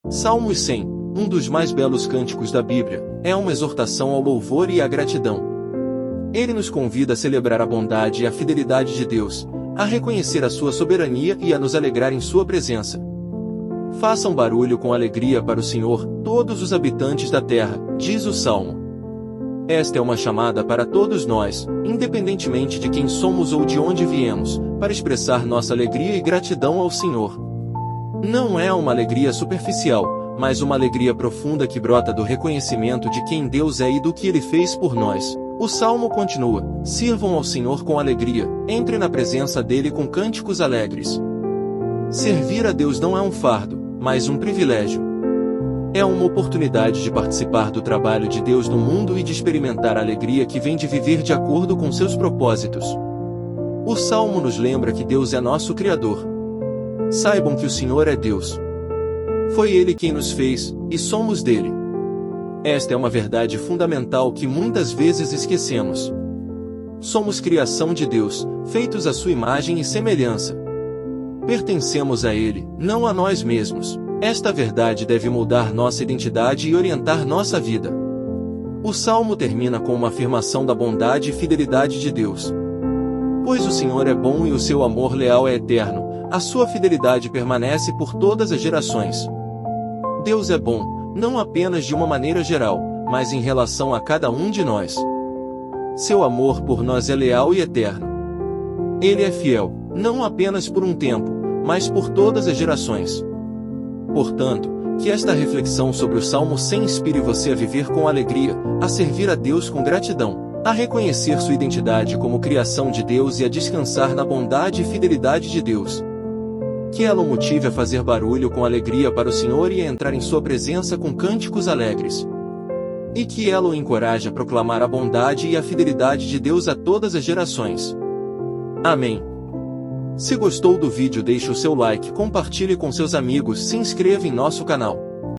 Salmos 100, um dos mais belos cânticos da Bíblia, é uma exortação ao louvor e à gratidão. Ele nos convida a celebrar a bondade e a fidelidade de Deus, a reconhecer a sua soberania e a nos alegrar em sua presença. Façam barulho com alegria para o Senhor, todos os habitantes da terra, diz o Salmo. Esta é uma chamada para todos nós, independentemente de quem somos ou de onde viemos, para expressar nossa alegria e gratidão ao Senhor. Não é uma alegria superficial, mas uma alegria profunda que brota do reconhecimento de quem Deus é e do que Ele fez por nós. O Salmo continua: sirvam ao Senhor com alegria, entre na presença dEle com cânticos alegres. Servir a Deus não é um fardo, mas um privilégio. É uma oportunidade de participar do trabalho de Deus no mundo e de experimentar a alegria que vem de viver de acordo com seus propósitos. O Salmo nos lembra que Deus é nosso Criador. Saibam que o Senhor é Deus. Foi Ele quem nos fez, e somos dele. Esta é uma verdade fundamental que muitas vezes esquecemos. Somos criação de Deus, feitos à sua imagem e semelhança. Pertencemos a Ele, não a nós mesmos. Esta verdade deve moldar nossa identidade e orientar nossa vida. O Salmo termina com uma afirmação da bondade e fidelidade de Deus. Pois o Senhor é bom e o seu amor leal é eterno, a sua fidelidade permanece por todas as gerações. Deus é bom, não apenas de uma maneira geral, mas em relação a cada um de nós. Seu amor por nós é leal e eterno. Ele é fiel, não apenas por um tempo, mas por todas as gerações. Portanto, que esta reflexão sobre o Salmo 100 inspire você a viver com alegria, a servir a Deus com gratidão, a reconhecer sua identidade como criação de Deus e a descansar na bondade e fidelidade de Deus. Que ela o motive a fazer barulho com alegria para o Senhor e a entrar em sua presença com cânticos alegres. E que ela o encoraje a proclamar a bondade e a fidelidade de Deus a todas as gerações. Amém. Se gostou do vídeo, deixe o seu like, compartilhe com seus amigos, se inscreva em nosso canal.